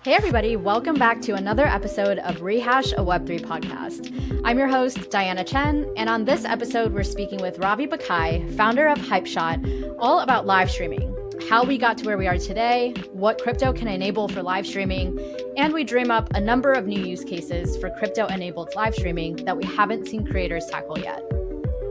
Hey everybody, welcome back to another episode of Rehash, a Web3 podcast. I'm your host, Diana Chen, and on this episode, we're speaking with Ravi Bakhai, founder of Hypeshot, all about live streaming, how we got to where we are today, what crypto can enable for live streaming, and we dream up a number of new use cases for crypto-enabled live streaming that we haven't seen creators tackle yet.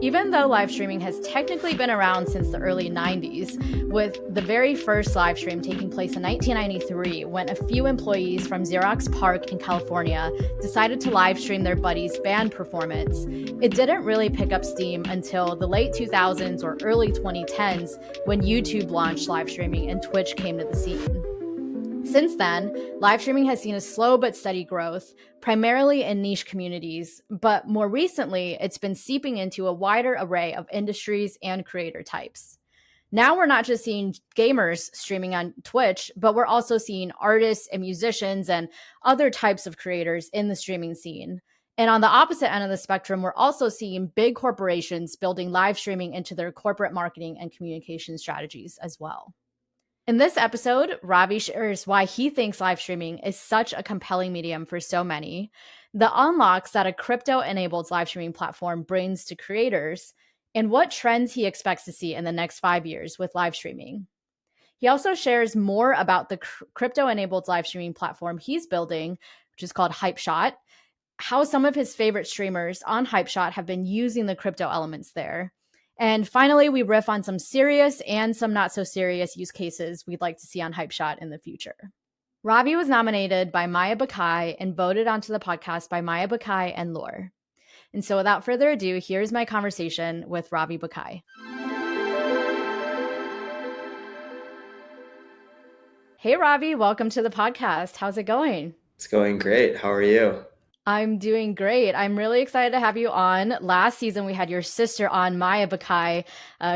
Even though live streaming has technically been around since the early 90s, with the very first live stream taking place in 1993 when a few employees from Xerox PARC in California decided to live stream their buddy's band performance, it didn't really pick up steam until the late 2000s or early 2010s when YouTube launched live streaming and Twitch came to the scene. Since then, live streaming has seen a slow but steady growth, primarily in niche communities, but more recently, it's been seeping into a wider array of industries and creator types. Now we're not just seeing gamers streaming on Twitch, but we're also seeing artists and musicians and other types of creators in the streaming scene. And on the opposite end of the spectrum, we're also seeing big corporations building live streaming into their corporate marketing and communication strategies as well. In this episode, Ravi shares why he thinks live streaming is such a compelling medium for so many, the unlocks that a crypto-enabled live streaming platform brings to creators, and what trends he expects to see in the next 5 years with live streaming. He also shares more about the crypto-enabled live streaming platform he's building, which is called Hypeshot, how some of his favorite streamers on Hypeshot have been using the crypto elements there. And finally, we riff on some serious and some not so serious use cases we'd like to see on Hypeshot in the future. Ravi was nominated by Maya Bakhai and voted onto the podcast by Maya Bakhai and Lore. And so without further ado, here's my conversation with Ravi Bakhai. Hey, Ravi, welcome to the podcast. How's it going? It's going great. How are you? I'm doing great. I'm really excited to have you on. Last season, we had your sister on, Maya Bakhai,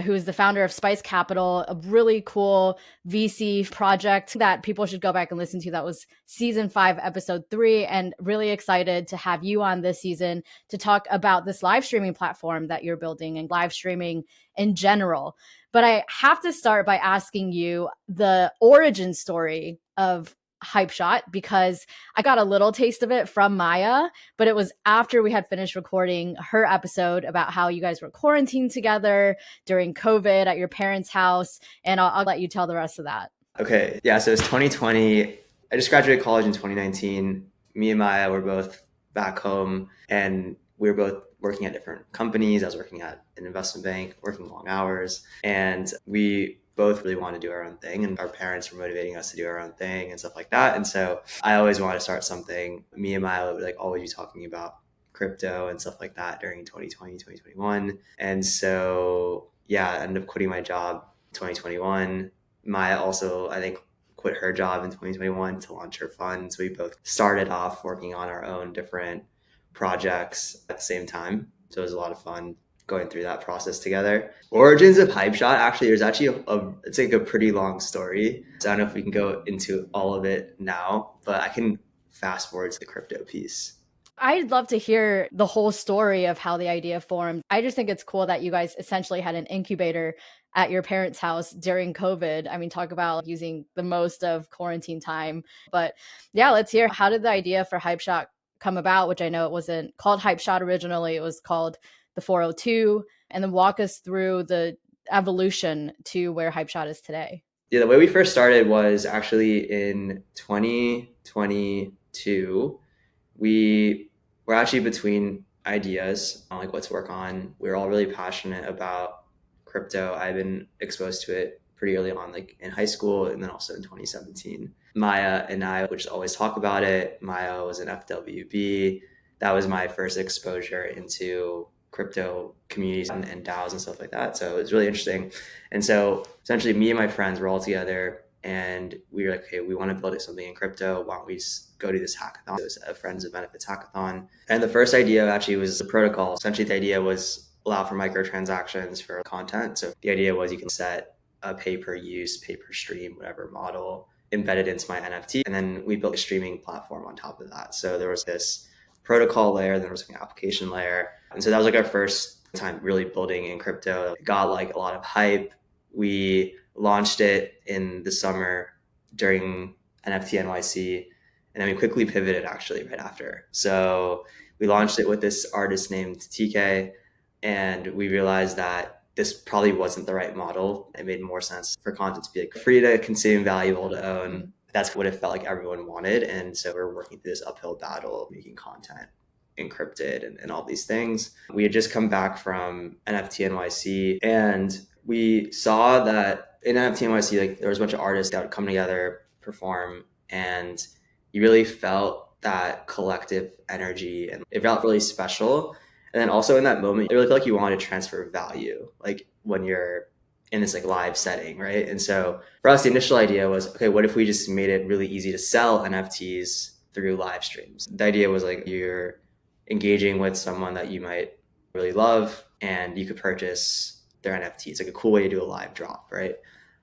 who is the founder of Spice Capital, a really cool VC project that people should go back and listen to. That was season 5, episode 3, and really excited to have you on this season to talk about this live streaming platform that you're building and live streaming in general. But I have to start by asking you the origin story of Hypeshot, because I got a little taste of it from Maya, but it was after we had finished recording her episode about how you guys were quarantined together during COVID at your parents' house. And I'll let you tell the rest of that. Okay. Yeah. So it's 2020. I just graduated college in 2019. Me and Maya were both back home and we were both working at different companies. I was working at an investment bank, working long hours, and we both really want to do our own thing, and our parents were motivating us to do our own thing and stuff like that. And so I always wanted to start something. Me and Maya would always be talking about crypto and stuff like that during 2020, 2021. And so, yeah, I ended up quitting my job in 2021. Maya also, I think, quit her job in 2021 to launch her fund. So we both started off working on our own different projects at the same time. So it was a lot of fun going through that process together. Origins of Hypeshot, actually, there's actually it's like a pretty long story. So I don't know if we can go into all of it now, but I can fast forward to the crypto piece. I'd love to hear the whole story of how the idea formed. I just think it's cool that you guys essentially had an incubator at your parents' house during COVID. I mean, talk about using the most of quarantine time. But yeah, let's hear, how did the idea for Hypeshot come about, which I know it wasn't called Hypeshot originally. It was called the 402, and then walk us through the evolution to where Hypeshot is today. Yeah, the way we first started was actually in 2022. We were actually between ideas on what to work on. We were all really passionate about crypto. I've been exposed to it pretty early on, in high school, and then also in 2017. Maya and I would just always talk about it. Maya was an FWB. That was my first exposure into crypto communities and DAOs and stuff like that. So it was really interesting. And so essentially me and my friends were all together and we were like, okay, we want to build something in crypto. Why don't we just go to this hackathon? It was a Friends of Benefits hackathon. And the first idea actually was the protocol. Essentially the idea was allow for microtransactions for content. So the idea was you can set a pay per use, pay per stream, whatever model embedded into my NFT. And then we built a streaming platform on top of that. So there was this protocol layer, then there was an application layer. And so that was our first time really building in crypto. It got a lot of hype. We launched it in the summer during NFT NYC. And then we quickly pivoted actually right after. So we launched it with this artist named TK, and we realized that this probably wasn't the right model. It made more sense for content to be like free to consume, valuable to own. That's what it felt like everyone wanted. And so we're working through this uphill battle of making content encrypted and all these things. We had just come back from NFT NYC, and we saw that in NFT NYC, like there was a bunch of artists that would come together, perform, and you really felt that collective energy and it felt really special. And then also in that moment, you really feel like you want to transfer value, like when you're in this like live setting, right? And so for us, the initial idea was, okay, what if we just made it really easy to sell NFTs through live streams? The idea was like you're engaging with someone that you might really love and you could purchase their NFT. It's like a cool way to do a live drop, right?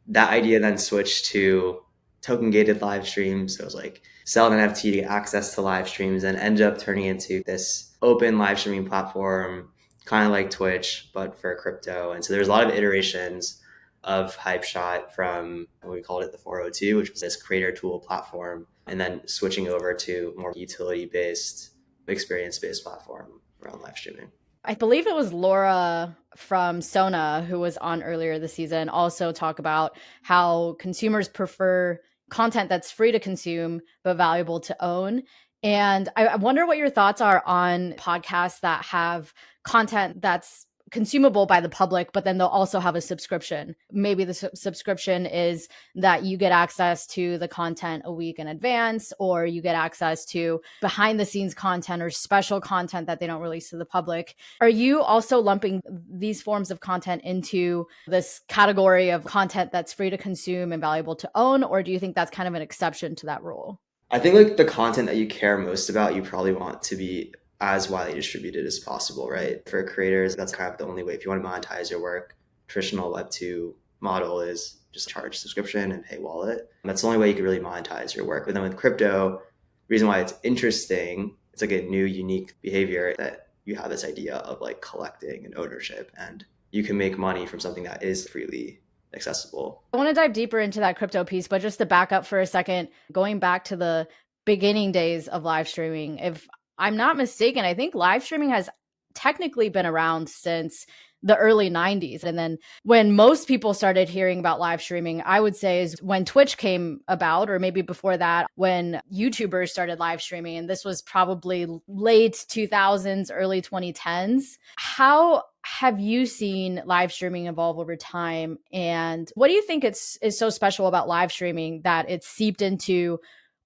That idea then switched to token gated live streams. So it was like sell an NFT to get access to live streams and ended up turning into this open live streaming platform, kind of like Twitch, but for crypto. And so there's a lot of iterations of Hypeshot from what we called it the 402, which was this creator tool platform, and then switching over to more utility based, experience based platform around live streaming. I believe it was Laura from Sona who was on earlier this season also talk about how consumers prefer content that's free to consume but valuable to own. And I wonder what your thoughts are on podcasts that have content that's consumable by the public, but then they'll also have a subscription. Maybe the subscription is that you get access to the content a week in advance, or you get access to behind the scenes content or special content that they don't release to the public. Are you also lumping these forms of content into this category of content that's free to consume and valuable to own? Or do you think that's kind of an exception to that rule? I think like the content that you care most about, you probably want to be as widely distributed as possible, right? For creators, that's kind of the only way. If you want to monetize your work, traditional Web2 model is just charge subscription and pay wallet. That's the only way you can really monetize your work. But then with crypto, the reason why it's interesting, it's like a new, unique behavior that you have this idea of like collecting and ownership, and you can make money from something that is freely accessible. I want to dive deeper into that crypto piece, but just to back up for a second, going back to the beginning days of live streaming, if I'm not mistaken, I think live streaming has technically been around since the early 90s. And then when most people started hearing about live streaming, I would say is when Twitch came about, or maybe before that, when YouTubers started live streaming. And this was probably late 2000s, early 2010s. How have you seen live streaming evolve over time? And what do you think is so special about live streaming that it's seeped into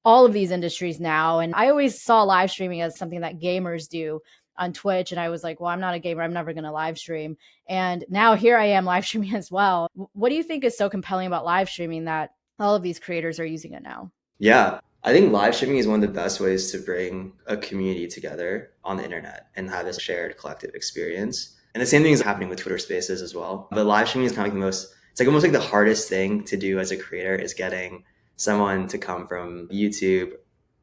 all of these industries now? And I always saw live streaming as something that gamers do on Twitch. And I was like, well, I'm not a gamer. I'm never going to live stream. And now here I am live streaming as well. What do you think is so compelling about live streaming that all of these creators are using it now? Yeah, I think live streaming is one of the best ways to bring a community together on the internet and have this shared collective experience. And the same thing is happening with Twitter Spaces as well. But live streaming is kind of like the most, it's like almost like the hardest thing to do as a creator is getting someone to come from YouTube,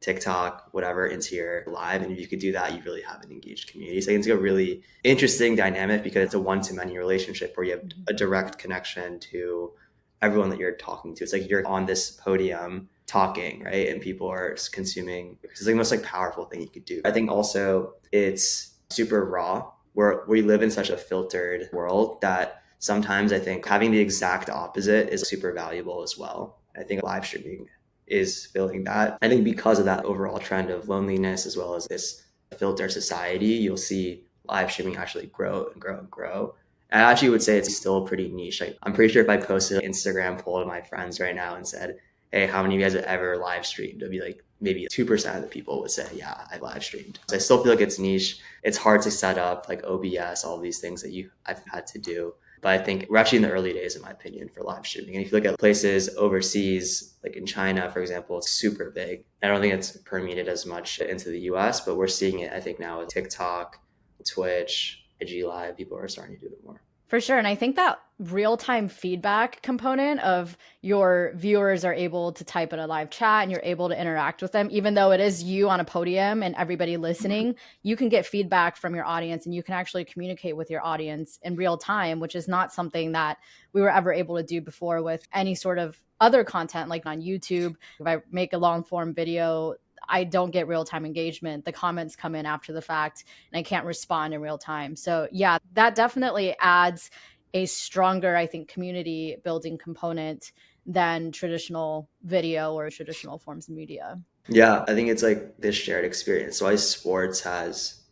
TikTok, whatever, into your live. And if you could do that, you really have an engaged community. So I think it's a really interesting dynamic because it's a one-to-many relationship where you have a direct connection to everyone that you're talking to. It's like you're on this podium talking, right? And people are consuming. It's like the most like powerful thing you could do. I think also it's super raw. We live in such a filtered world that sometimes I think having the exact opposite is super valuable as well. I think live streaming is filling that. I think because of that overall trend of loneliness as well as this filter society, you'll see live streaming actually grow and grow and grow. And I actually would say it's still pretty niche. Like, I'm pretty sure if I posted an Instagram poll to my friends right now and said, hey, how many of you guys have ever live streamed? It'd be like maybe 2% of the people would say, yeah, I live streamed. So I still feel like it's niche. It's hard to set up like OBS, all these things that I've had to do. But I think we're actually in the early days, in my opinion, for live streaming. And if you look at places overseas, like in China, for example, it's super big. I don't think it's permeated as much into the US, but we're seeing it, I think, now with TikTok, Twitch, IG Live, people are starting to do it more. For sure. And I think that real-time feedback component of your viewers are able to type in a live chat and you're able to interact with them, even though it is you on a podium and everybody listening, you can get feedback from your audience and you can actually communicate with your audience in real time, which is not something that we were ever able to do before with any sort of other content like on YouTube. If I make a long form video, I don't get real-time engagement. The comments come in after the fact and I can't respond in real time. So yeah, that definitely adds a stronger, I think, community building component than traditional video or traditional forms of media. Yeah, I think it's like this shared experience. So why sports has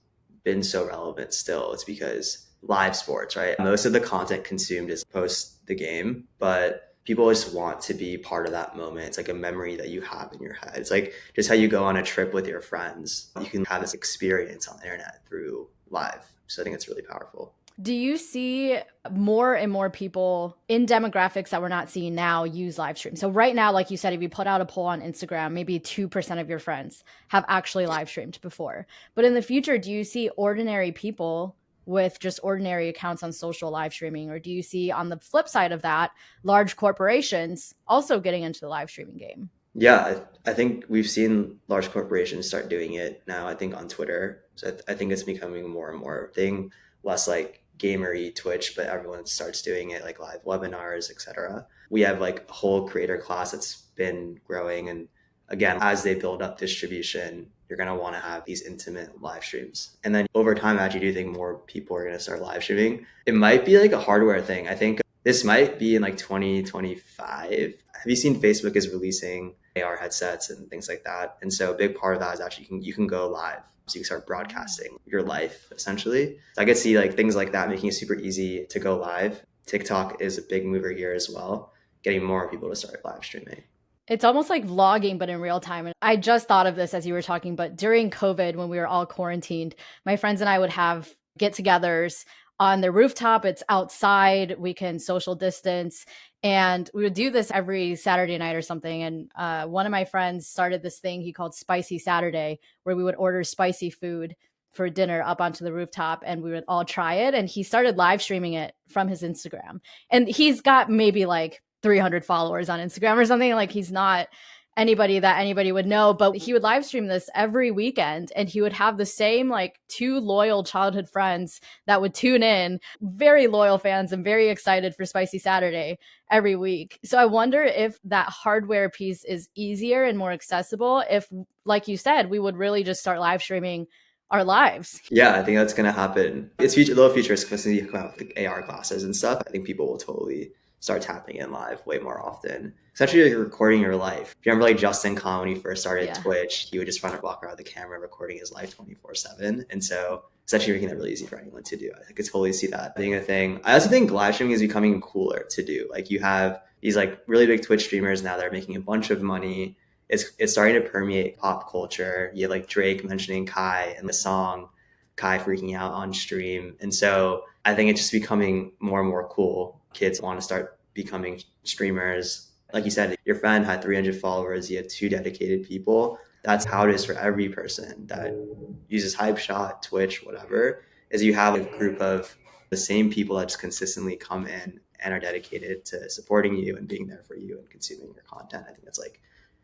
been so relevant still, it's because live sports, right? Most of the content consumed is post the game, but people just want to be part of that moment. It's like a memory that you have in your head. It's like just how you go on a trip with your friends. You can have this experience on the internet through live. So I think it's really powerful. Do you see more and more people in demographics that we're not seeing now use live stream? So right now, like you said, if you put out a poll on Instagram, maybe 2% of your friends have actually live streamed before. But in the future, do you see ordinary people with just ordinary accounts on social live streaming? Or do you see on the flip side of that, large corporations also getting into the live streaming game? Yeah, I think we've seen large corporations start doing it now, I think on Twitter. So I think it's becoming more and more thing, less like gamery Twitch, but everyone starts doing it like live webinars, etc. We have like a whole creator class that's been growing. And again, as they build up distribution, you're going to want to have these intimate live streams. And then over time, I actually do think more people are going to start live streaming. It might be like a hardware thing. I think this might be in like 2025. Have you seen Facebook is releasing AR headsets and things like that? And so a big part of that is actually you can go live. So you can start broadcasting your life essentially. So I could see like things like that making it super easy to go live. TikTok is a big mover here as well, getting more people to start live streaming. It's almost like vlogging, but in real time. And I just thought of this as you were talking, but during COVID, when we were all quarantined, my friends and I would have get togethers on the rooftop. It's outside. We can social distance. And we would do this every Saturday night or something. And one of my friends started this thing he called Spicy Saturday, where we would order spicy food for dinner up onto the rooftop and we would all try it. And he started live streaming it from his Instagram. And he's got maybe like 300 followers on Instagram or something. Like he's not anybody that anybody would know, but he would live stream this every weekend and he would have the same like 2 loyal childhood friends that would tune in, very loyal fans and very excited for Spicy Saturday every week. So I wonder if that hardware piece is easier and more accessible if, like you said, we would really just start live streaming our lives. Yeah, I think that's going to happen. It's future, a little futuristic, especially come out with like AR glasses and stuff. I think people will totally start tapping in live way more often. Essentially like recording your life. If you remember like Justin Khan when he first started Twitch, he would just walk around the camera recording his life 24/7. And so it's actually making that really easy for anyone to do. I could totally see that being a thing. I also think live streaming is becoming cooler to do. Like you have these like really big Twitch streamers now that are making a bunch of money. It's starting to permeate pop culture. You have like Drake mentioning Kai and the song Kai freaking out on stream. And so I think it's just becoming more and more cool. Kids want to start becoming streamers. Like you said, your friend had 300 followers, you had 2 dedicated people. That's how it is for every person that uses Hypeshot, Twitch, whatever, is you have a group of the same people that just consistently come in and are dedicated to supporting you and being there for you and consuming your content. I think that's like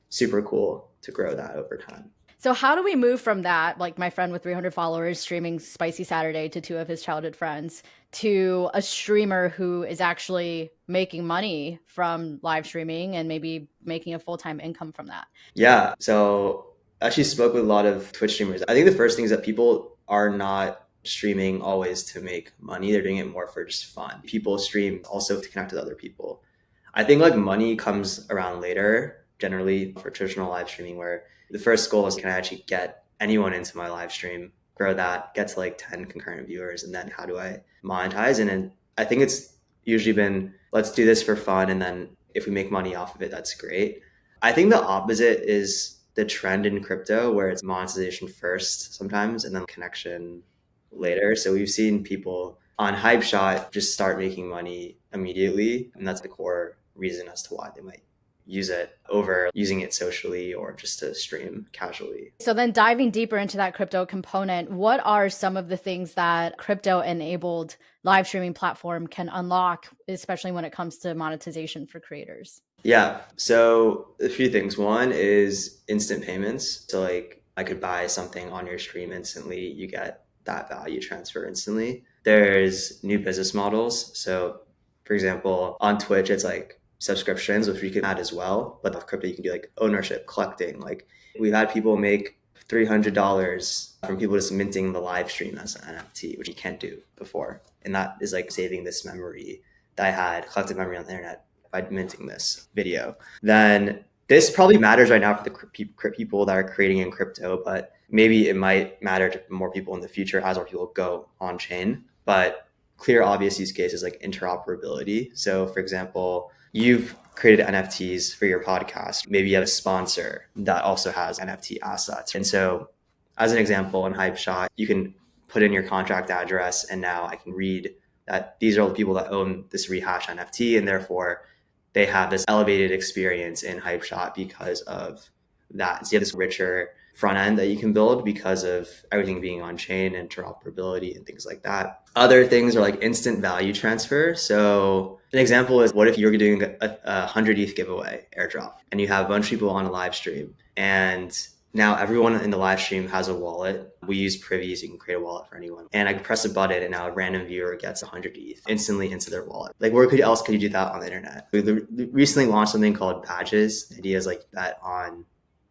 super cool to grow that over time. So how do we move from that, like my friend with 300 followers streaming Spicy Saturday to 2 of his childhood friends, to a streamer who is actually making money from live streaming and maybe making a full-time income from that? Yeah. So I actually spoke with a lot of Twitch streamers. I think the first thing is that people are not streaming always to make money. They're doing it more for just fun. People stream also to connect with other people. I think like money comes around later, generally for traditional live streaming, where the first goal is, can I actually get anyone into my live stream, grow that, get to like 10 concurrent viewers, and then how do I monetize? And then I think it's usually been, let's do this for fun, and then if we make money off of it, that's great. I think the opposite is the trend in crypto, where it's monetization first sometimes and then connection later. So we've seen people on Hypeshot just start making money immediately, and that's the core reason as to why they might use it over using it socially or just to stream casually. So then diving deeper into that crypto component, what are some of the things that crypto enabled live streaming platform can unlock, especially when it comes to monetization for creators? Yeah. So a few things. One is instant payments. So like I could buy something on your stream instantly. You get that value transfer instantly. There's new business models. So for example, on Twitch, it's like subscriptions, which we can add as well. But with crypto, you can do like ownership, collecting. Like we've had people make $300 from people just minting the live stream as an NFT, which you can't do before. And that is like saving this memory that I had, collective memory on the internet by minting this video. Then this probably matters right now for the people that are creating in crypto, but maybe it might matter to more people in the future as more people go on chain. But clear, obvious use cases like interoperability. So for example, you've created NFTs for your podcast. Maybe you have a sponsor that also has NFT assets. And so as an example, in Hypeshot, you can put in your contract address, and now I can read that these are all the people that own this Rehash NFT, and therefore they have this elevated experience in Hypeshot because of that. So you have this richer front end that you can build because of everything being on chain, interoperability, and things like that. Other things are like instant value transfer. So an example is, what if you're doing a 100 ETH giveaway airdrop and you have a bunch of people on a live stream, and now everyone in the live stream has a wallet. We use Privy, so you can create a wallet for anyone. And I can press a button, and now a random viewer gets 100 ETH instantly into their wallet. Like, where else could you do that on the internet? We recently launched something called Badges. The idea is like bet on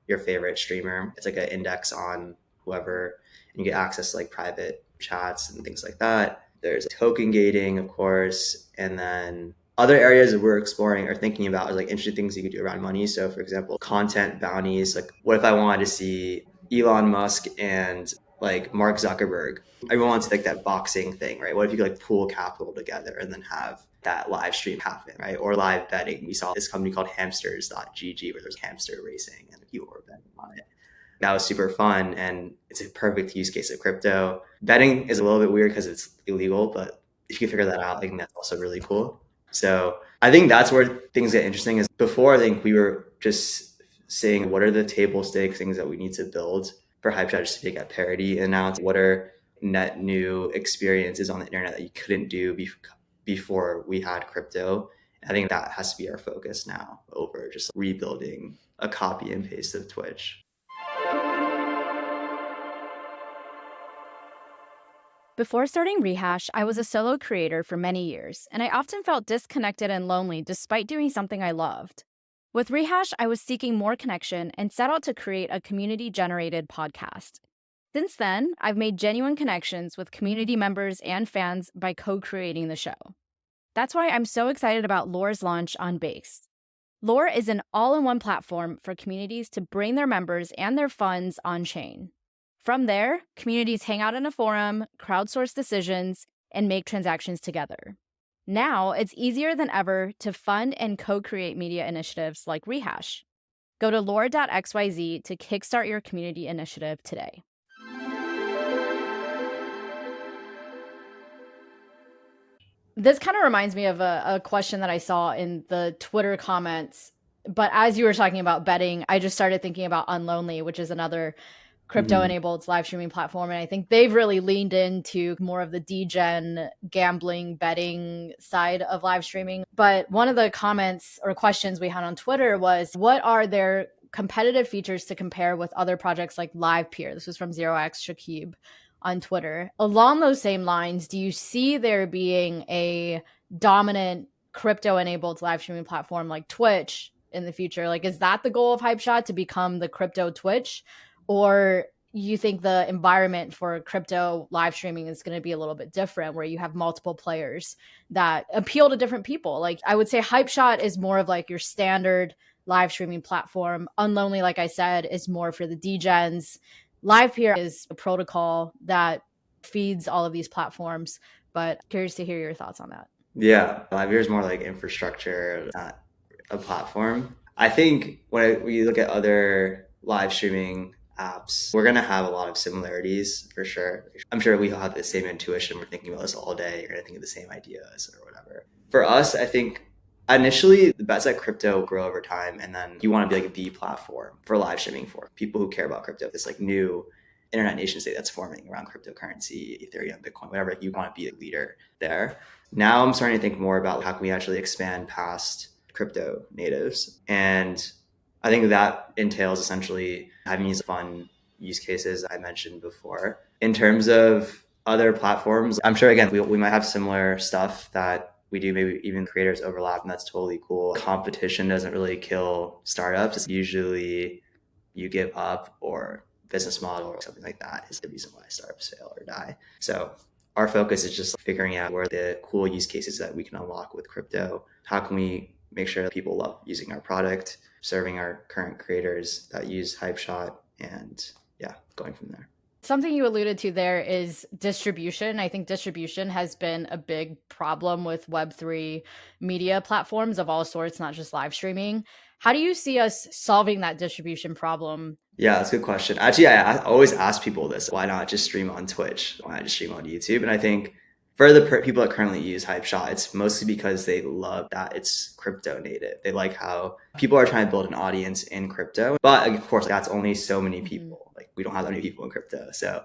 your favorite streamer. It's like an index on whoever, and you get access to like private chats and things like that. There's token gating, of course, and then other areas that we're exploring or thinking about is like interesting things you could do around money. So for example, content bounties. Like, what if I wanted to see Elon Musk and like Mark Zuckerberg? Everyone wants like that boxing thing, right? What if you could like pool capital together and then have that live stream happen, right? Or live betting. We saw this company called hamsters.gg where there's hamster racing and people were betting on it. That was super fun, and it's a perfect use case of crypto. Betting is a little bit weird because it's illegal, but if you can figure that out, I think that's also really cool. So I think that's where things get interesting. Is before, I think we were just saying what are the table stakes things that we need to build for Hypeshot just to get parity, and now it's what are net new experiences on the internet that you couldn't do before we had crypto. I think that has to be our focus now over just rebuilding a copy and paste of Twitch. Before starting Rehash, I was a solo creator for many years, and I often felt disconnected and lonely despite doing something I loved. With Rehash, I was seeking more connection and set out to create a community-generated podcast. Since then, I've made genuine connections with community members and fans by co-creating the show. That's why I'm so excited about Lore's launch on Base. Lore is an all-in-one platform for communities to bring their members and their funds on-chain. From there, communities hang out in a forum, crowdsource decisions, and make transactions together. Now, it's easier than ever to fund and co-create media initiatives like Rehash. Go to lore.xyz to kickstart your community initiative today. This kind of reminds me of a question that I saw in the Twitter comments. But as you were talking about betting, I just started thinking about Unlonely, which is another crypto-enabled live streaming platform. And I think they've really leaned into more of the degen gambling betting side of live streaming. But one of the comments or questions we had on Twitter was, what are their competitive features to compare with other projects like Livepeer? This was from 0x Shakib on Twitter. Along those same lines, do you see there being a dominant crypto-enabled live streaming platform like Twitch in the future? Like, is that the goal of Hypeshot, to become the crypto Twitch? Or you think the environment for crypto live streaming is going to be a little bit different, where you have multiple players that appeal to different people? Like, I would say Hypeshot is more of like your standard live streaming platform. Unlonely, like I said, is more for the degens. Livepeer is a protocol that feeds all of these platforms, but curious to hear your thoughts on that. Yeah, Livepeer is more like infrastructure, not a platform. I think when we look at other live streaming apps, we're going to have a lot of similarities for sure. I'm sure we all have the same intuition. We're thinking about this all day. You're going to think of the same ideas or whatever. For us, I think initially the bets that crypto grow over time, and then you want to be like the platform for live streaming for people who care about crypto. This like new internet nation state that's forming around cryptocurrency, Ethereum, Bitcoin, whatever. Like, you want to be a leader there. Now I'm starting to think more about how can we actually expand past crypto natives. And I think that entails essentially having these fun use cases I mentioned before. In terms of other platforms, I'm sure, again, we might have similar stuff that we do maybe even creators overlap, and that's totally cool. Competition doesn't really kill startups. It's usually you give up or business model or something like that is the reason why startups fail or die. So our focus is just figuring out where the cool use cases that we can unlock with crypto. How can we make sure that people love using our product, serving our current creators that use Hypeshot, and yeah, going from there. Something you alluded to there is distribution. I think distribution has been a big problem with Web3 media platforms of all sorts, not just live streaming. How do you see us solving that distribution problem? Yeah, that's a good question. Actually, I always ask people this. Why not just stream on Twitch? Why not just stream on YouTube? And I think for the people that currently use Hypeshot, it's mostly because they love that it's crypto native. They like how people are trying to build an audience in crypto. But of course, that's only so many people. Like we don't have that many people in crypto. So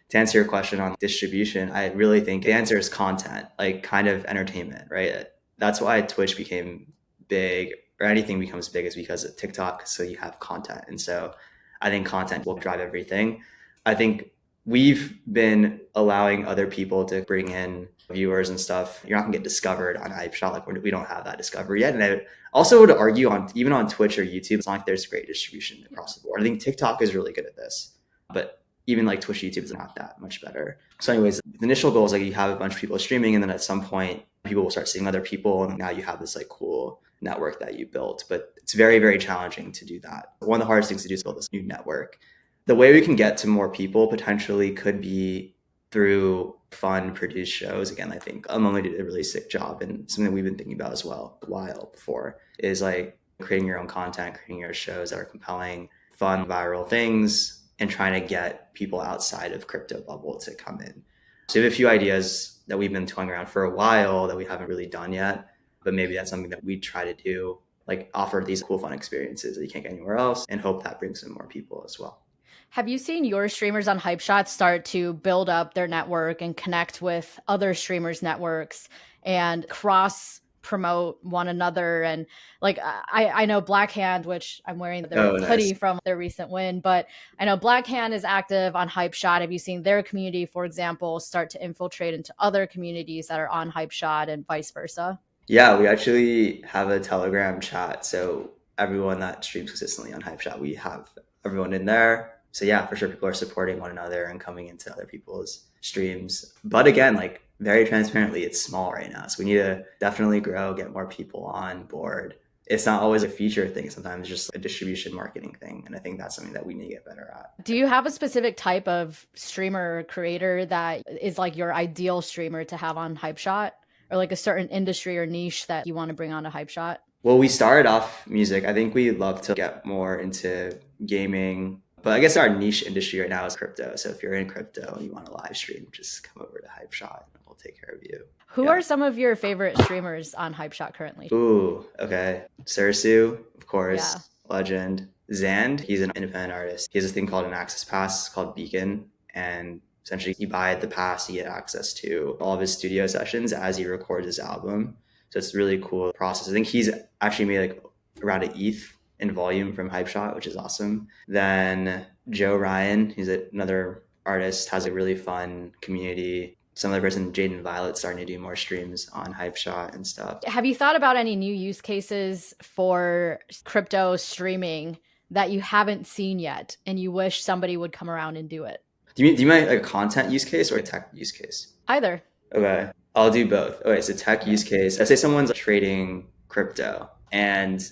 to answer your question on distribution, I really think the answer is content, like kind of entertainment, right? That's why Twitch became big, or anything becomes big, is because of TikTok. So you have content. And so I think content will drive everything. I think we've been allowing other people to bring in viewers and stuff. You're not gonna get discovered on Hypeshot. Like we don't have that discovery yet. And I also would argue on even on Twitch or YouTube, it's not like there's great distribution across the board. I think TikTok is really good at this, but even like Twitch, YouTube is not that much better. So anyways, the initial goal is like you have a bunch of people streaming, and then at some point people will start seeing other people, and now you have this like cool network that you built. But it's very, very challenging to do that. One of the hardest things to do is build this new network. The way we can get to more people potentially could be through fun produced shows. Again, I think Unlonely did a really sick job, and something we've been thinking about as well a while before is like creating your own content, creating your shows that are compelling, fun, viral things, and trying to get people outside of crypto bubble to come in. So we have a few ideas that we've been toying around for a while that we haven't really done yet, but maybe that's something that we try to do, like offer these cool, fun experiences that you can't get anywhere else, and hope that brings in more people as well. Have you seen your streamers on Hypeshot start to build up their network and connect with other streamers' networks and cross promote one another? And like I know Blackhand, which I'm wearing their hoodie Nice. from their recent win, but I know Blackhand is active on Hypeshot. Have you seen their community, for example, start to infiltrate into other communities that are on Hypeshot and vice versa? Yeah, we actually have a Telegram chat. So everyone that streams consistently on Hypeshot, we have everyone in there. So yeah, for sure, people are supporting one another and coming into other people's streams. But again, like very transparently, it's small right now. So we need to definitely grow, get more people on board. It's not always a feature thing. Sometimes it's just a distribution marketing thing. And I think that's something that we need to get better at. Do you have a specific type of streamer or creator that is like your ideal streamer to have on Hypeshot? Or like a certain industry or niche that you want to bring on a Hypeshot? Well, we started off music. I think we'd love to get more into gaming, but I guess our niche industry right now is crypto. So if you're in crypto and you want to live stream, just come over to Hypeshot and we'll take care of you. Who are some of your favorite streamers on Hypeshot currently? Ooh, okay. Sursu, of course, legend. Zand, he's an independent artist. He has this thing called an access pass called Beacon, and essentially you buy the pass, you get access to all of his studio sessions as he records his album. So it's a really cool process. I think he's actually made like around an ETH in volume from Hypeshot, which is awesome. Then Joe Ryan, he's another artist, has a really fun community. Some other person, Jaden Violet, starting to do more streams on Hypeshot and stuff. Have you thought about any new use cases for crypto streaming that you haven't seen yet and you wish somebody would come around and do it? Do you mean like a content use case or a tech use case? Either. Okay, I'll do both. Okay, so tech use case. Let's say someone's trading crypto and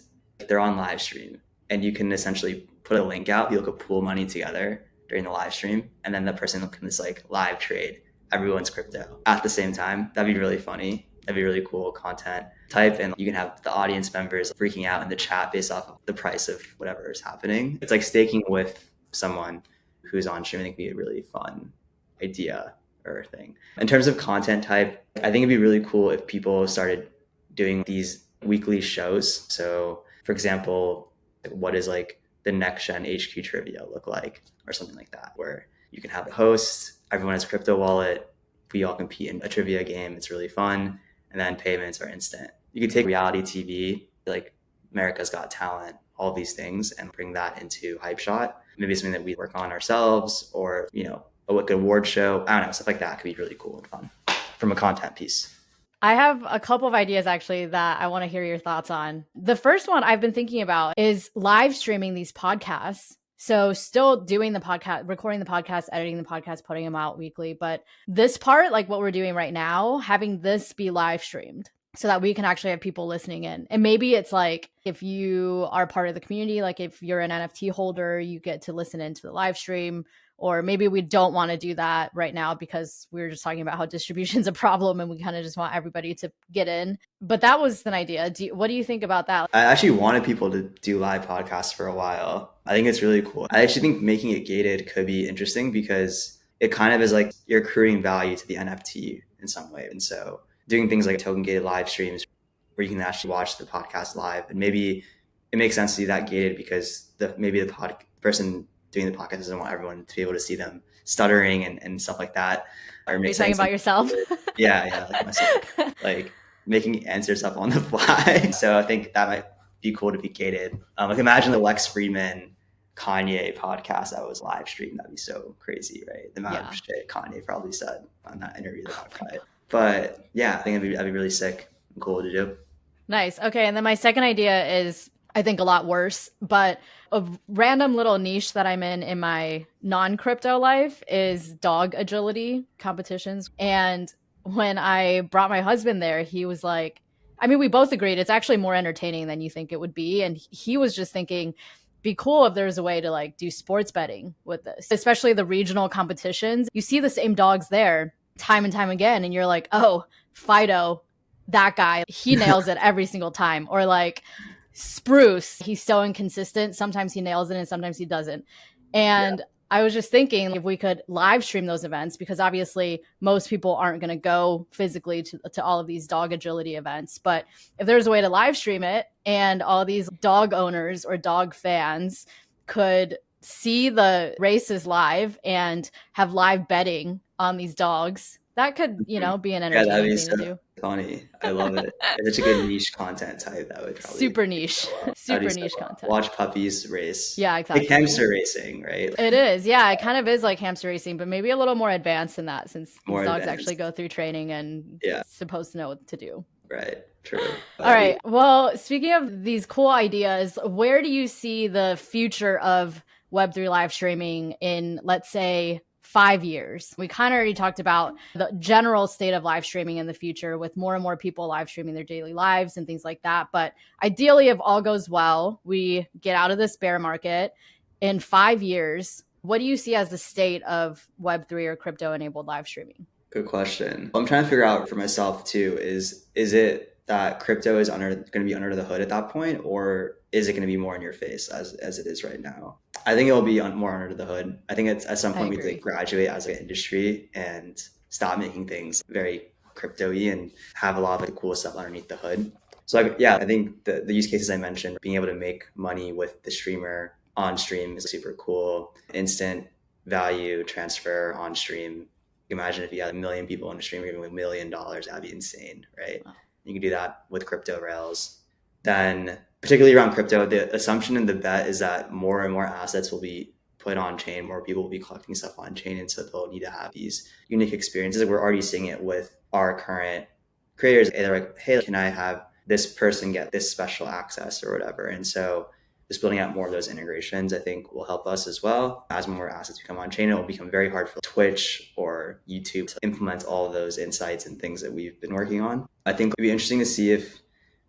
they're on live stream, and you can essentially put a link out. People could pool money together during the live stream, and then the person can just like live trade everyone's crypto at the same time. That'd be really funny. That'd be really cool content type. And you can have the audience members freaking out in the chat based off of the price of whatever is happening. It's like staking with someone who's on stream. I think would be a really fun idea or thing. In terms of content type, I think it'd be really cool if people started doing these weekly shows. So for example, what is like the next gen HQ trivia look like, or something like that, where you can have a host, everyone has a crypto wallet, we all compete in a trivia game, it's really fun, and then payments are instant. You can take reality TV, like America's Got Talent, all these things, and bring that into Hypeshot. Maybe something that we work on ourselves, or, you know, a award show. I don't know, stuff like that could be really cool and fun from a content piece. I have a couple of ideas actually that I want to hear your thoughts on. The first one I've been thinking about is live streaming these podcasts. So still doing the podcast, recording the podcast, editing the podcast, putting them out weekly. But this part, like what we're doing right now, having this be live streamed so that we can actually have people listening in. And maybe it's like if you are part of the community, like if you're an NFT holder, you get to listen into the live stream. Or maybe we don't want to do that right now because we were just talking about how distribution's a problem and we kind of just want everybody to get in. But that was an idea. What do you think about that? I actually wanted people to do live podcasts for a while. I think it's really cool. I actually think making it gated could be interesting because it kind of is like you're accruing value to the NFT in some way. And so doing things like token gated live streams where you can actually watch the podcast live, and maybe it makes sense to do that gated because maybe the person doing the podcast doesn't want everyone to be able to see them stuttering and stuff like that. Or are you talking about yourself? Yeah, like myself, like making answers up on the fly. So I think that might be cool to be gated. Like imagine the Lex Friedman Kanye podcast that was live streamed. That'd be so crazy, right? The amount of shit Kanye probably said on that interview that got cut. But yeah, I think that'd be really sick and cool to do. Nice. Okay, and then my second idea is I think a lot worse, but a random little niche that I'm in my non-crypto life is dog agility competitions. And when I brought my husband there, he was like, I mean, we both agreed it's actually more entertaining than you think it would be. And he was just thinking, be cool if there's a way to like do sports betting with this, especially the regional competitions. You see the same dogs there time and time again, and you're like, oh, Fido, that guy, he nails it every single time. Or like Spruce, he's so inconsistent. Sometimes he nails it and sometimes he doesn't. And I was just thinking if we could live stream those events, because obviously most people aren't going to go physically to all of these dog agility events. But if there's a way to live stream it and all these dog owners or dog fans could see the races live and have live betting on these dogs, that could, be an entertaining thing to do. Funny. I love it. It's such a good niche content type that would probably super niche. Super niche content. Watch puppies race. Yeah, exactly. Like hamster racing, right? It is. Yeah, it kind of is like hamster racing, but maybe a little more advanced than that since these dogs actually go through training and supposed to know what to do. Right. True. All right. Well, speaking of these cool ideas, where do you see the future of Web3 live streaming in, let's say, 5 years? We kind of already talked about the general state of live streaming in the future with more and more people live streaming their daily lives and things like that. But ideally, if all goes well, we get out of this bear market in 5 years. What do you see as the state of Web3 or crypto enabled live streaming? Good question. What I'm trying to figure out for myself too is it that crypto is going to be under the hood at that point, or is it going to be more in your face as it is right now? I think it will be more under the hood. I think it's at some point we have to graduate as an industry and stop making things very crypto-y and have a lot of the cool stuff underneath the hood. So I think the use cases I mentioned, being able to make money with the streamer on stream is super cool. Instant value transfer on stream. Imagine if you had 1 million people on the stream giving $1 million, that'd be insane, right? Wow. You can do that with crypto rails. Then particularly around crypto, the assumption in the bet is that more and more assets will be put on chain, more people will be collecting stuff on chain. And so they'll need to have these unique experiences. We're already seeing it with our current creators. They're like, hey, can I have this person get this special access or whatever? And so just building out more of those integrations, I think will help us as well. As more assets become on chain, it will become very hard for Twitch or YouTube to implement all of those insights and things that we've been working on. I think it'd be interesting to see if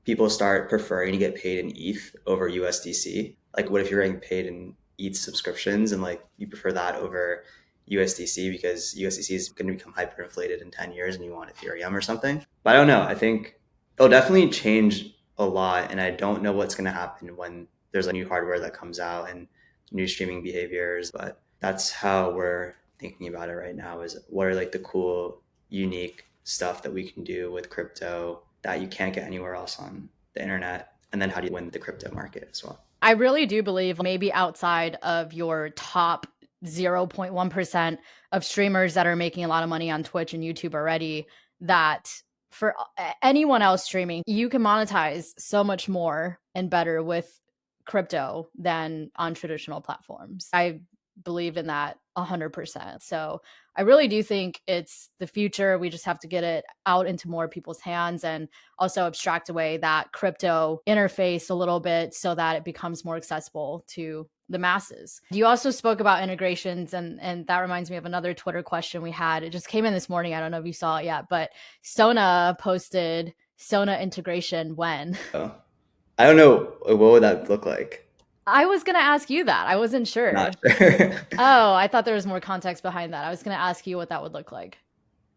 people start preferring to get paid in ETH over USDC. Like what if you're getting paid in ETH subscriptions and like you prefer that over USDC because USDC is going to become hyperinflated in 10 years and you want Ethereum or something. But I don't know. I think it'll definitely change a lot. And I don't know what's going to happen when there's like new hardware that comes out and new streaming behaviors. But that's how we're thinking about it right now, is what are like the cool, unique stuff that we can do with crypto that you can't get anywhere else on the internet? And then how do you win the crypto market as well? I really do believe maybe outside of your top 0.1% of streamers that are making a lot of money on Twitch and YouTube already, that for anyone else streaming, you can monetize so much more and better with crypto than on traditional platforms. I believe in that 100%. So I really do think it's the future. We just have to get it out into more people's hands and also abstract away that crypto interface a little bit so that it becomes more accessible to the masses. You also spoke about integrations, and that reminds me of another Twitter question we had. It just came in this morning. I don't know if you saw it yet, but Sona posted Sona integration when? Oh, I don't know. What would that look like? I was going to ask you that. I wasn't sure. Not sure. Oh, I thought there was more context behind that. I was going to ask you what that would look like.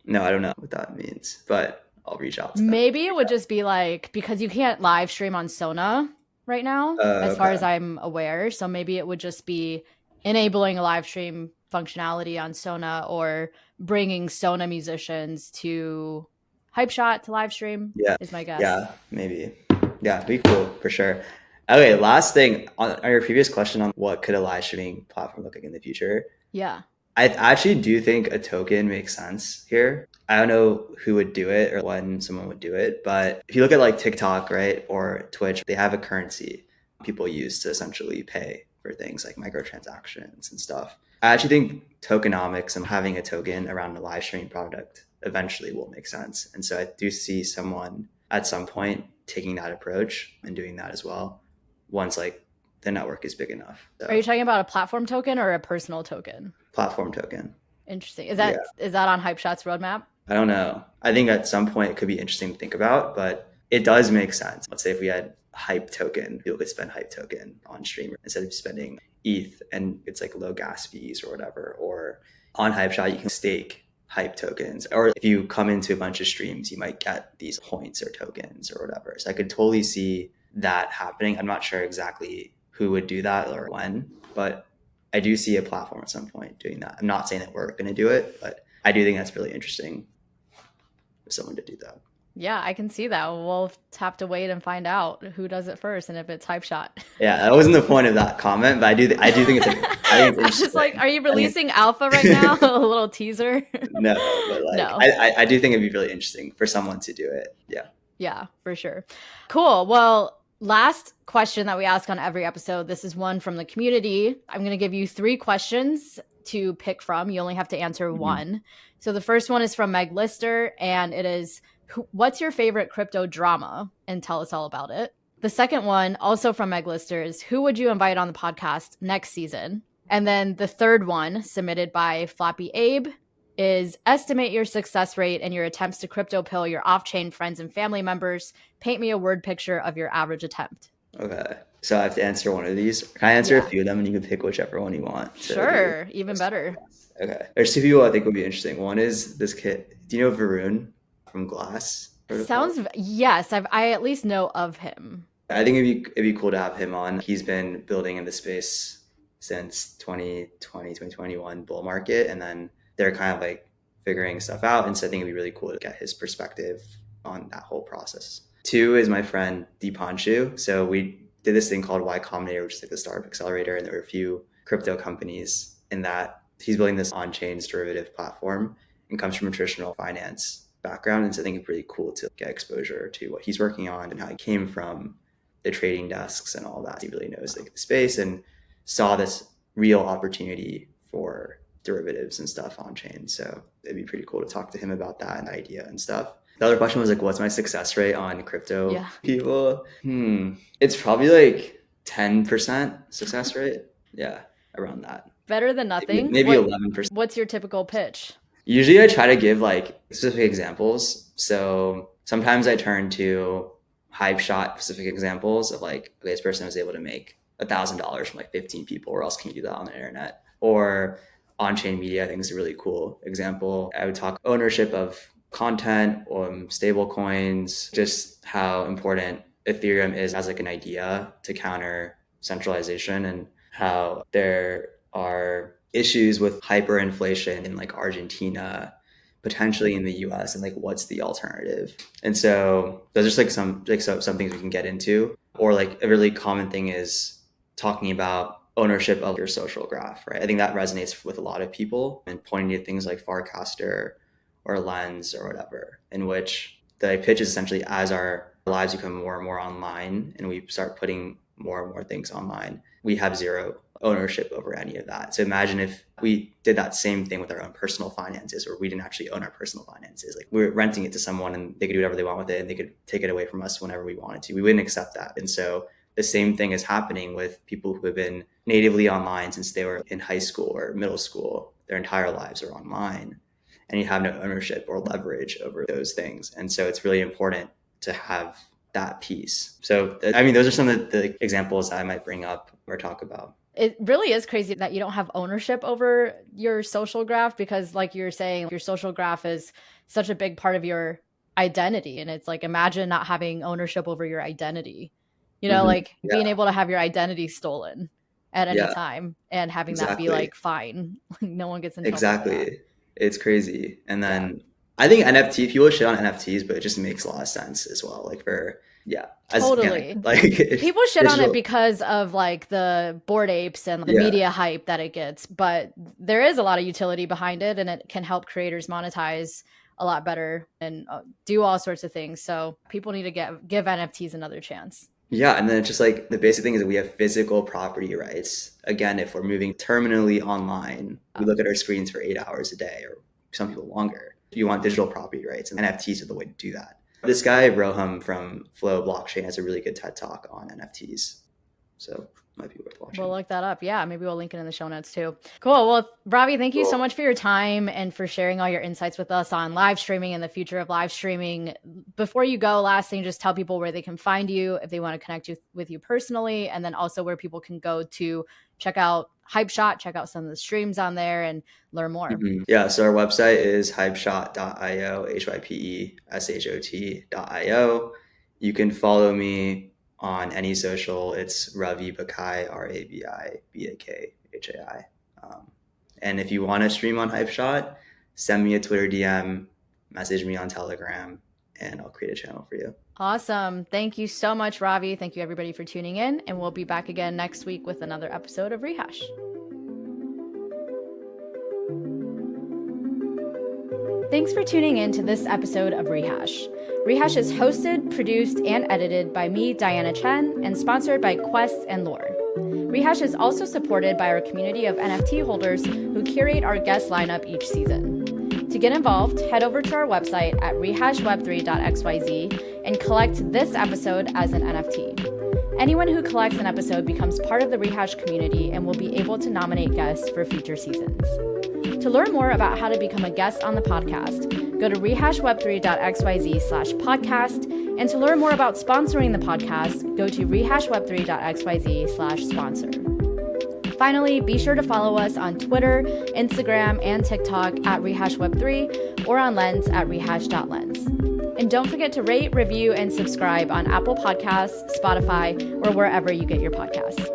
No, I don't know what that means, but I'll reach out to them. Maybe it would just be like, because you can't live stream on Sona right now, as far as I'm aware. So maybe it would just be enabling a live stream functionality on Sona or bringing Sona musicians to Hypeshot to live stream. Yeah. Is my guess. Yeah, maybe. Yeah, it'd be cool for sure. Okay, last thing on your previous question on what could a live streaming platform look like in the future. Yeah. I actually do think a token makes sense here. I don't know who would do it or when someone would do it, but if you look at like TikTok, right, or Twitch, they have a currency people use to essentially pay for things like microtransactions and stuff. I actually think tokenomics and having a token around a live streaming product eventually will make sense. And so I do see someone at some point taking that approach and doing that as well once like the network is big enough. So, are you talking about a platform token or a personal token? Platform token. Interesting. Is that on Hypeshot's roadmap? I don't know. I think at some point it could be interesting to think about, but it does make sense. Let's say if we had hype token, people could spend hype token on streamer instead of spending ETH and it's like low gas fees or whatever. Or on Hypeshot, you can stake hype tokens. Or if you come into a bunch of streams, you might get these points or tokens or whatever. So I could totally see that happening. I'm not sure exactly who would do that or when, but I do see a platform at some point doing that. I'm not saying that we're going to do it, but I do think that's really interesting for someone to do that. Yeah, I can see that. We'll have to wait and find out who does it first and if it's Hypeshot. Yeah, that wasn't the point of that comment, but I do think it's. I was just like, are you releasing alpha right now? A little teaser. No, but like, no. I do think it'd be really interesting for someone to do it. Yeah. Yeah, for sure. Cool. Well, last question that we ask on every episode. This is one from the community. I'm going to give you 3 questions to pick from. You only have to answer one. So the first one is from Meg Lister, and it is, what's your favorite crypto drama? And tell us all about it. The second one, also from Meg Lister, is who would you invite on the podcast next season? And then the third one, submitted by Flappy Abe, is estimate your success rate in your attempts to crypto pill your off-chain friends and family members. Paint me a word picture of your average attempt. Okay. So I have to answer one of these. Can I answer a few of them and you can pick whichever one you want? Sure. Even better. Okay. There's 2 people I think would be interesting. One is this kid. Do you know Varun from Glass? Yes. I at least know of him. I think it'd be cool to have him on. He's been building in the space since 2020, 2021 bull market. And then they're kind of like figuring stuff out. And so I think it'd be really cool to get his perspective on that whole process. 2 is my friend Deepanshu. So we did this thing called Y Combinator, which is like the startup accelerator. And there were a few crypto companies in that. He's building this on-chain derivative platform and comes from a traditional finance background. And so I think it's pretty cool to get exposure to what he's working on and how he came from the trading desks and all that. He really knows like the space and saw this real opportunity for derivatives and stuff on chain. So it'd be pretty cool to talk to him about that and idea and stuff. The other question was like, what's my success rate on crypto people? It's probably like 10% success rate. Yeah, around that. Better than nothing. Maybe 11%. What's your typical pitch? Usually I try to give like specific examples. So sometimes I turn to Hypeshot specific examples of like, okay, this person was able to make $1,000 from like 15 people. Where else can you do that on the internet? Or on-chain media, I think is a really cool example. I would talk ownership of content, stable coins, just how important Ethereum is as like an idea to counter centralization and how there are issues with hyperinflation in like Argentina, potentially in the US, and like what's the alternative. And so those are just like some things we can get into. Or like a really common thing is talking about ownership of your social graph, right? I think that resonates with a lot of people and pointing to things like Farcaster or Lens or whatever, in which the pitch is essentially as our lives become more and more online and we start putting more and more things online, we have zero ownership over any of that. So imagine if we did that same thing with our own personal finances, or we didn't actually own our personal finances. Like we're renting it to someone and they could do whatever they want with it and they could take it away from us whenever we wanted to. We wouldn't accept that. And so the same thing is happening with people who have been natively online since they were in high school or middle school. Their entire lives are online, and you have no ownership or leverage over those things. And so it's really important to have that piece. So, I mean, those are some of the examples I might bring up or talk about. It really is crazy that you don't have ownership over your social graph, because like you're saying, your social graph is such a big part of your identity. And it's like, imagine not having ownership over your identity, you know, like being able to have your identity stolen at any time and having that be like fine. No one gets in trouble. Exactly. It's crazy. And then I think NFT, people shit on NFTs, but it just makes a lot of sense as well. Like totally. Like people shit on it because of like the Bored Apes and the media hype that it gets, but there is a lot of utility behind it, and it can help creators monetize a lot better and do all sorts of things. So people need to give NFTs another chance. Yeah, and then it's just like the basic thing is that we have physical property rights. Again, if we're moving terminally online, we look at our screens for 8 hours a day, or some people longer. You want digital property rights, and NFTs are the way to do that. This guy, Roham from Flow Blockchain, has a really good TED Talk on NFTs. So might be worth watching. We'll look that up. Yeah, maybe we'll link it in the show notes too. Cool. Well, Ravi, thank you so much for your time and for sharing all your insights with us on live streaming and the future of live streaming. Before you go, last thing, just tell people where they can find you if they want to connect with you personally, and then also where people can go to check out Hypeshot, check out some of the streams on there and learn more. Yeah, so our website is hypeshot.io, hypeshot.io. You can follow me on any social. It's Ravi Bakhai, RaviBakhai. And if you want to stream on Hypeshot, send me a Twitter DM, message me on Telegram, and I'll create a channel for you. Awesome. Thank you so much, Ravi. Thank you everybody for tuning in, and we'll be back again next week with another episode of Rehash. Thanks for tuning in to this episode of Rehash. Rehash is hosted, produced, and edited by me, Diana Chen, and sponsored by Quest and Lore. Rehash is also supported by our community of NFT holders who curate our guest lineup each season. To get involved, head over to our website at rehashweb3.xyz and collect this episode as an NFT. Anyone who collects an episode becomes part of the Rehash community and will be able to nominate guests for future seasons. To learn more about how to become a guest on the podcast, go to rehashweb3.xyz/podcast. And to learn more about sponsoring the podcast, go to rehashweb3.xyz/sponsor. Finally, be sure to follow us on Twitter, Instagram, and TikTok at rehashweb3 or on Lens at rehash.lens. And don't forget to rate, review, and subscribe on Apple Podcasts, Spotify, or wherever you get your podcasts.